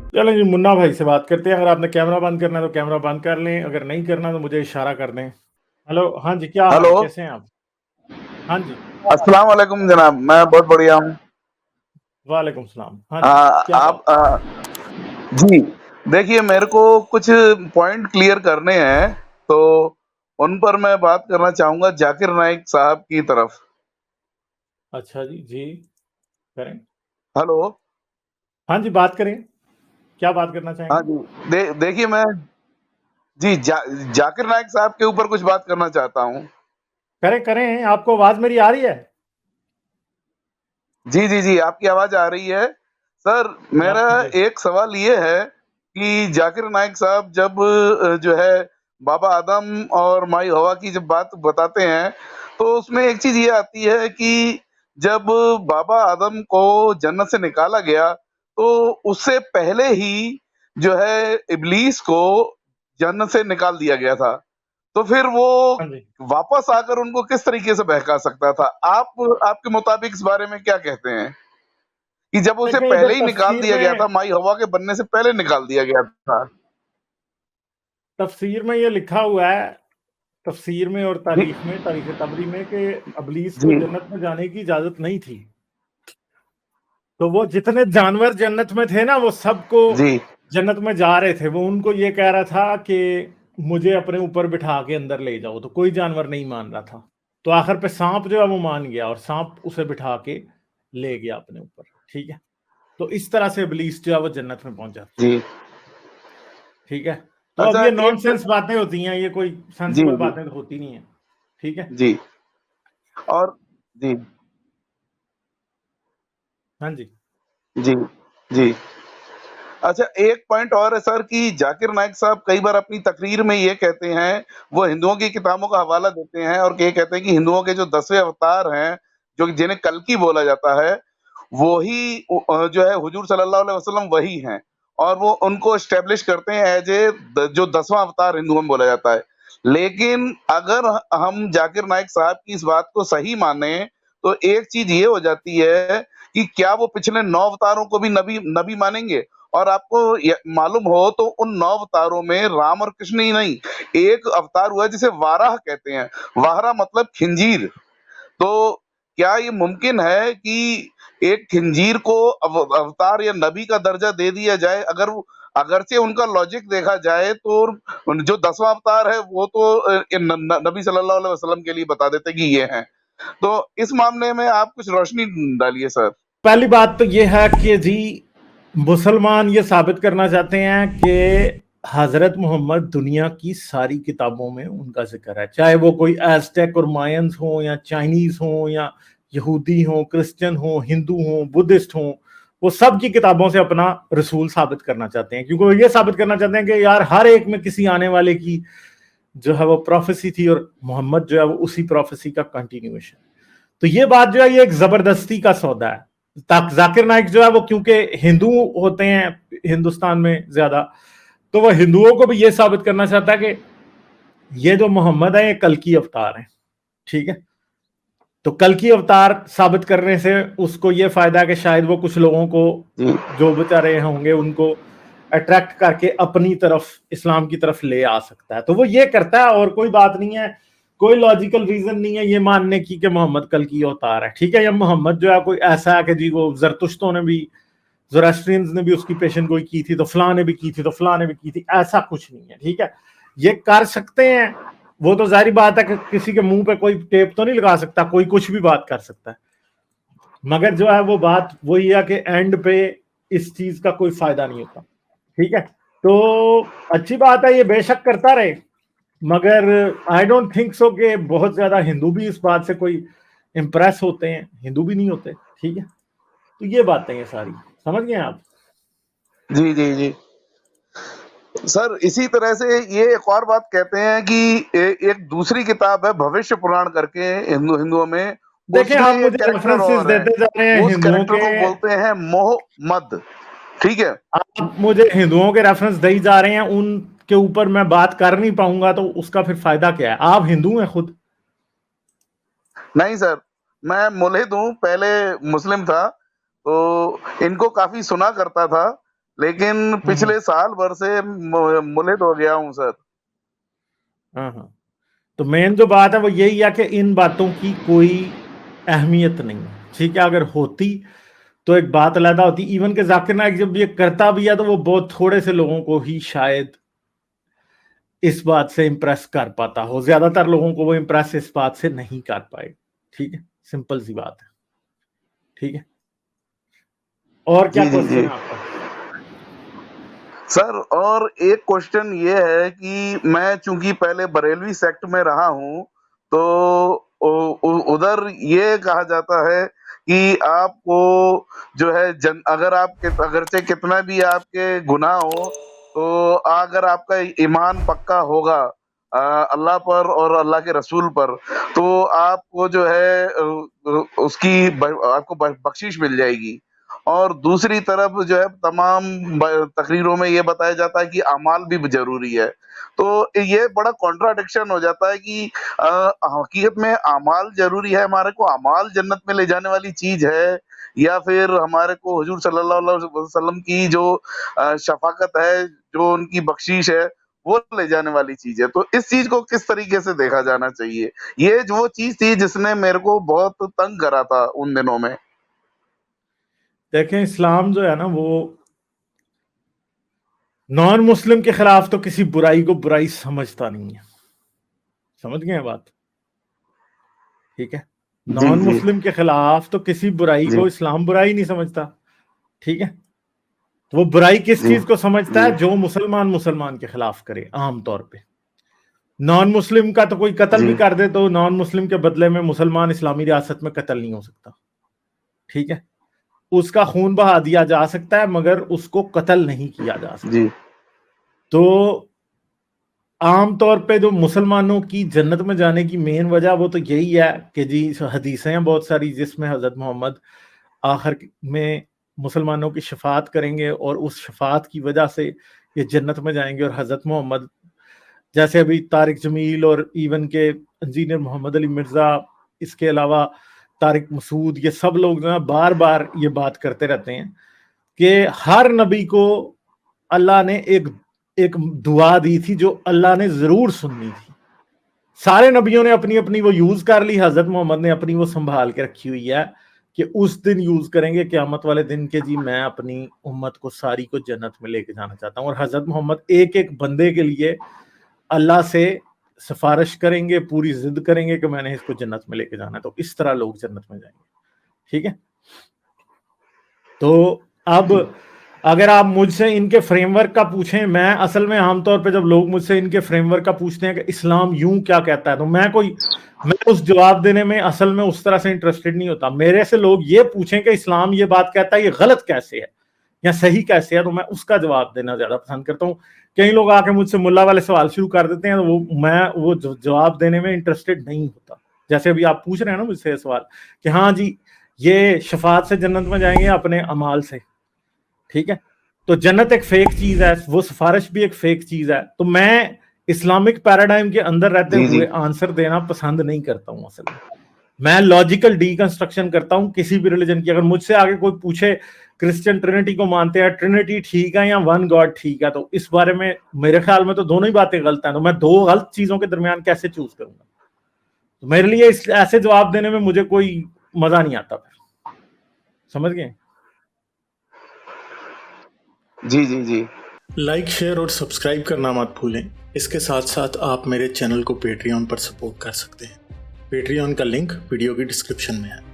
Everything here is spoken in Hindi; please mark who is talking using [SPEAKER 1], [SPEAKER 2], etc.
[SPEAKER 1] चलें जी, मुन्ना भाई से बात करते हैं। अगर आपने कैमरा बंद करना है तो कैमरा बंद कर लें, अगर नहीं करना तो मुझे इशारा कर दें। हेलो, हाँ जी, क्या हाल
[SPEAKER 2] हेलो।
[SPEAKER 1] है, कैसे हैं आप? हाँ जी।
[SPEAKER 2] अस्सलाम वालेकुम जनाब, मैं बहुत बढ़िया हूँ।
[SPEAKER 1] वालेकुम सलाम। हाँ
[SPEAKER 2] आ,
[SPEAKER 1] जी, क्या
[SPEAKER 2] आप
[SPEAKER 1] बात?
[SPEAKER 2] जी, देखिए मेरे को कुछ पॉइंट क्लियर करने हैं, तो उन पर मैं बात करना चाहूँगा जाकिर नाइक साहब की तरफ।
[SPEAKER 1] अच्छा जी, जी, करें।
[SPEAKER 2] हेलो।
[SPEAKER 1] हाँ जी, बात करें। क्या बात करना
[SPEAKER 2] हाँ
[SPEAKER 1] चाहेंगे?
[SPEAKER 2] जी, देखिए मैं जी जाकिर नाइक साहब के ऊपर कुछ बात करना चाहता हूँ।
[SPEAKER 1] करें, करें। आपको आवाज़ मेरी आ रही है?
[SPEAKER 2] जी, जी, जी, आपकी आवाज़ आ रही है। सर,
[SPEAKER 1] बात
[SPEAKER 2] मेरा
[SPEAKER 1] कीजिए।
[SPEAKER 2] एक सवाल ये है कि जाकिर नाइक साहब जब जो है बाबा आदम और माई हवा की जब बात बताते हैं, तो उसमें एक चीज़ ये आती है कि जब बाबा आदम को जन्नत से निकाला गया, तो उससे पहले ही जो है इब्लीस को जन्नत से निकाल दिया गया था। तो फिर वो
[SPEAKER 1] हाँ जी।
[SPEAKER 2] वापस आकर उनको किस तरीके से बहका सकता था? आपके मुताबिक इस बारे में क्या कहते हैं? कि जब उसे
[SPEAKER 1] देखें, इधर
[SPEAKER 2] पहले ही निकाल
[SPEAKER 1] तफ़सीर
[SPEAKER 2] दिया गया था,
[SPEAKER 1] में
[SPEAKER 2] माई हवा के बनने से पहले निकाल दिया गया था।
[SPEAKER 1] तफ़सीर में ये लिखा हुआ है, तफ़सीर में और
[SPEAKER 2] जी,
[SPEAKER 1] तारीख़ तबरी में कि इब्लीस को
[SPEAKER 2] जी,
[SPEAKER 1] जन्नत में जाने की इजाज़त नहीं थी। तो वो जितने जानवर जन्नत में थे ना, वो सबको
[SPEAKER 2] जी,
[SPEAKER 1] जन्नत में जा रहे थे। वो उनको ये कह रहा था कि मुझे अपने ऊपर बिठा के अंदर ले जाओ, तो कोई जानवर नहीं मान रहा था। तो आखिर पे सांप जो है वो मान गया और सांप उसे बिठा के ले गया अपने ऊपर। ठीक है? तो इस तरह से इब्लीस जो है वो जन्नत में पहुंच जाता है।
[SPEAKER 2] जी।
[SPEAKER 1] ठीक है? तो अब
[SPEAKER 2] अच्छा
[SPEAKER 1] ये
[SPEAKER 2] एक
[SPEAKER 1] नॉनसेंस बातें होती हैं, ये कोई
[SPEAKER 2] जी,
[SPEAKER 1] सेंसिबल
[SPEAKER 2] जी,
[SPEAKER 1] बातें तो होती नहीं है। ठीक है?
[SPEAKER 2] जी और जी,
[SPEAKER 1] हाँ जी।
[SPEAKER 2] जी, जी। अच्छा एक पॉइंट और है सर कि जाकिर नाइक साहब कई बार अपनी तकरीर में ये कहते हैं, वो हिंदुओं की किताबों का हवाला देते हैं और ये कहते हैं कि हिंदुओं के जो 10वें अवतार हैं, जो जिन्हें कल्कि बोला जाता है, वो ही जो है हुजूर सल्लल्लाहु अलैहि वसल्लम वही हैं और वो उनको एस्टेब्लिश करते हैं एज़ ए द जो 10वां अवतार हिंदुओं में बोला जाता है। लेकिन अगर हम जाकिर नाइक साहब की इस बात को सही मानें, तो एक चीज़ ये हो जाती है कि क्या वो पिछले 9 अवतारों को भी नबी नबी मानेंगे? और आपको य मालूम हो तो उन 9 अवतारों में राम और कृष्ण ही नहीं, एक अवतार हुआ है जिसे वाराह कहते हैं। वाराह मतलब खिंजीर। तो क्या ये मुमकिन है कि एक खिंजीर को अवतार या नबी का दर्जा दे दिया जाए? अगरचे उनका लॉजिक देखा जाए तो जो 10वां अवतार है वो तो न न नबी सल्लल्लाहु अलैहि वसल्लम के लिए बता देते कि ये हैं। तो इस मामले में आप कुछ रोशनी डालिए सर।
[SPEAKER 1] पहली बात तो ये है कि जी, मुसलमान ये साबित करना चाहते हैं कि हज़रत मोहम्मद दुनिया की सारी किताबों में उनका ज़िक्र है। चाहे वो कोई एज़टेक और मायन्स हों या चाइनीज़ हों या यहूदी हों, क्रिश्चियन हों, हिंदू हों, बुद्धिस्ट हों, वो सब की किताबों से अपना रसूल साबित करना चाहते हैं। क्योंकि वो ये साबित करना चाहते हैं कि यार हर एक में किसी आने वाले की जो है वो प्रोफेसी थी और मोहम्मद जो है वो उसी प्रोफेसी का कंटिन्यूएशन। तो ये बात जो है ये एक जबरदस्ती का सौदा है। जाकिर नाइक जो है वो क्योंकि हिंदू होते हैं हिंदुस्तान में ज्यादा, तो वह हिंदुओं को भी ये साबित करना चाहता है कि ये जो मोहम्मद है ये कल की अवतार है। ठीक है? तो कल की अवतार साबित करने से उसको ये फायदा है कि शायद वो कुछ लोगों को
[SPEAKER 2] जी,
[SPEAKER 1] जो बेचारे होंगे उनको अट्रैक्ट करके अपनी तरफ इस्लाम की तरफ ले आ सकता है। तो वो ये करता है और कोई बात नहीं है, कोई लॉजिकल रीजन नहीं है ये मानने की कि मोहम्मद कल की अवतार है। ठीक है? या मोहम्मद जो है कोई ऐसा है कि जी वो जरतुश्तों ने भी, जोरास्ट्रियंस ने भी उसकी पेशन गोई की थी, तो फलां ने भी की थी, तो फलां ने भी की थी, ऐसा कुछ नहीं है। ठीक है? ये कर सकते हैं, वो तो जाहिर बात है कि किसी के मुंह पे कोई टेप तो नहीं लगा सकता, कोई कुछ भी बात कर सकता है। मगर जो है वो बात वही है कि एंड पे इस चीज का कोई फायदा नहीं होता। ठीक है? तो अच्छी बात है, ये बेशक करता रहे, मगर आई डोंट थिंक सो कि बहुत ज्यादा हिंदू भी इस बात से कोई इंप्रेस होते हैं। हिंदू भी नहीं होते। ठीक है? तो ये बातें हैं सारी, समझ गए आप?
[SPEAKER 2] जी, जी, जी। सर इसी तरह से ये एक और बात कहते हैं कि एक दूसरी किताब है भविष्य पुराण करके हिंदुओं में,
[SPEAKER 1] देखिए,
[SPEAKER 2] उसमें
[SPEAKER 1] आप
[SPEAKER 2] एक
[SPEAKER 1] मुझे
[SPEAKER 2] कैरेक्टर
[SPEAKER 1] रेफरेंसेस
[SPEAKER 2] और है।
[SPEAKER 1] देते जा रहे हैं
[SPEAKER 2] उस
[SPEAKER 1] हिंदुओं
[SPEAKER 2] कैरेक्टर
[SPEAKER 1] के।
[SPEAKER 2] को बोलते हैं मोहम्मद। ठीक है?
[SPEAKER 1] आप मुझे हिंदुओं के रेफरेंस दे ही जा रहे हैं, उनके ऊपर मैं बात कर नहीं पाऊंगा, तो उसका फिर फायदा क्या है? आप हिंदू हैं खुद।
[SPEAKER 2] नहीं सर, मैं मुल्हिद हूँ, पहले मुस्लिम था, तो इनको काफ़ी सुना करता था, लेकिन पिछले साल भर से मुलहिद हो गया हूँ सर।
[SPEAKER 1] हाँ, तो मेन जो बात है वो यही है कि इन बातों की कोई अहमियत नहीं है, ठीक है। अगर होती तो एक बात अलग होती। इवन के जाकिर नाइक जब ये करता भी है तो वो बहुत थोड़े से लोगों को ही शायद इस बात से इंप्रेस कर पाता हो, ज्यादातर लोगों को वो इंप्रेस इस बात से नहीं कर पाए, ठीक है। सिंपल सी बात है, ठीक है। और क्या
[SPEAKER 2] जी जी
[SPEAKER 1] क्वेश्चन
[SPEAKER 2] जी
[SPEAKER 1] है आपका?
[SPEAKER 2] सर, और एक क्वेश्चन ये है कि मैं चूंकि पहले बरेलवी सेक्ट में रहा हूँ, तो उधर ये कहा जाता है कि आपको जो है अगर आप अगरचे कितना भी आपके गुनाह हो, तो अगर आपका ईमान पक्का होगा अल्लाह पर और अल्लाह के रसूल पर, तो आपको जो है उसकी आपको बख्शिश मिल जाएगी। और दूसरी तरफ जो है तमाम तकरीरों में ये बताया जाता है कि अमाल भी जरूरी है। तो ये बड़ा कॉन्ट्राडिक्शन हो जाता है कि हकीकत में अमाल जरूरी है, हमारे को अमाल जन्नत में ले जाने वाली चीज है, या फिर हमारे को हुजूर सल्लल्लाहु अलैहि वसल्लम की जो शफाकत है, जो उनकी बख्शीश है, वो ले जाने वाली चीज है। तो इस चीज को किस तरीके से देखा जाना चाहिए? ये जो चीज थी जिसने मेरे को बहुत तंग करा था उन दिनों में।
[SPEAKER 1] देखें, इस्लाम जो है ना वो नॉन मुस्लिम के खिलाफ तो किसी बुराई को बुराई समझता नहीं है, समझ गए बात, ठीक है।
[SPEAKER 2] जी
[SPEAKER 1] नॉन
[SPEAKER 2] जी
[SPEAKER 1] मुस्लिम के खिलाफ तो किसी बुराई
[SPEAKER 2] जी
[SPEAKER 1] को इस्लाम बुराई नहीं समझता, ठीक है। तो वो बुराई किस
[SPEAKER 2] जी
[SPEAKER 1] चीज को समझता
[SPEAKER 2] जी
[SPEAKER 1] है? जो मुसलमान मुसलमान के खिलाफ करे आमतौर पे। नॉन मुस्लिम का तो कोई कत्ल भी
[SPEAKER 2] जी
[SPEAKER 1] कर दे तो नॉन मुस्लिम के बदले में मुसलमान इस्लामी रियासत में कत्ल नहीं हो सकता, ठीक है। उसका खून बहा दिया जा सकता है मगर उसको कत्ल नहीं किया जा सकता।
[SPEAKER 2] जी
[SPEAKER 1] तो आमतौर पे जो मुसलमानों की जन्नत में जाने की मेन वजह वो तो यही है कि जी हदीसें हैं बहुत सारी जिसमें हजरत मोहम्मद आखिर में मुसलमानों की शफात करेंगे और उस शफात की वजह से ये जन्नत में जाएंगे। और हजरत मोहम्मद जैसे अभी तारिक जमील और इवन के इंजीनियर मोहम्मद अली मिर्जा, इसके अलावा तारिक मसूद, ये सब लोग जो है बार बार ये बात करते रहते हैं कि हर नबी को अल्लाह ने एक दुआ दी थी जो अल्लाह ने जरूर सुननी थी। सारे नबियों ने अपनी अपनी वो यूज कर ली, हजरत मोहम्मद ने अपनी वो संभाल के रखी हुई है कि उस दिन यूज करेंगे क़यामत वाले दिन के जी मैं अपनी उम्मत को सारी को जन्नत में लेके जाना चाहता हूं। और हजरत मोहम्मद एक एक बंदे के लिए अल्लाह से सिफारिश करेंगे, पूरी जिद करेंगे कि मैंने इसको जन्नत में लेके जाना है। तो इस तरह लोग जन्नत में जाएंगे, ठीक है। तो अब अगर आप मुझसे इनके फ्रेमवर्क का पूछें, मैं असल में आमतौर पे जब लोग मुझसे इनके फ्रेमवर्क का पूछते हैं कि इस्लाम यूं क्या कहता है, तो मैं उस जवाब देने में असल में उस तरह से इंटरेस्टेड नहीं होता। मेरे से लोग ये पूछें कि इस्लाम ये बात कहता है, ये गलत कैसे है या सही कैसे है, तो मैं उसका जवाब देना ज्यादा पसंद करता हूँ। कई लोग आके मुझसे मुल्ला वाले सवाल शुरू कर देते हैं तो मैं वो जवाब देने में इंटरेस्टेड नहीं होता। जैसे अभी आप पूछ रहे हैं ना मुझसे सवाल कि हाँ जी ये शफात से जन्नत में जाएंगे अपने अमाल से, ठीक है। तो जन्नत एक फेक चीज है, वो सिफारिश भी एक फेक चीज है। तो मैं इस्लामिक पैराडाइम के अंदर रहते
[SPEAKER 2] जी
[SPEAKER 1] हुए
[SPEAKER 2] जी
[SPEAKER 1] आंसर देना पसंद नहीं करता हूं। असल में मैं लॉजिकल डीकंस्ट्रक्शन करता हूं किसी भी रिलीजन की। अगर मुझसे आगे कोई पूछे क्रिश्चियन ट्रिनिटी को मानते हैं, ट्रिनिटी ठीक है या वन गॉड ठीक है, तो इस बारे में मेरे ख्याल में तो दोनों ही बातें गलत हैं। तो मैं दो गलत चीजों के दरमियान कैसे चूज करूंगा? तो मेरे लिए ऐसे जवाब देने में मुझे कोई मजा नहीं आता फिर, समझ गए?
[SPEAKER 2] जी जी जी
[SPEAKER 1] लाइक, शेयर और सब्सक्राइब करना मत भूलें। इसके साथ साथ आप मेरे चैनल को पेट्रियन पर सपोर्ट कर सकते हैं। पेट्रियन का लिंक वीडियो की डिस्क्रिप्शन में है।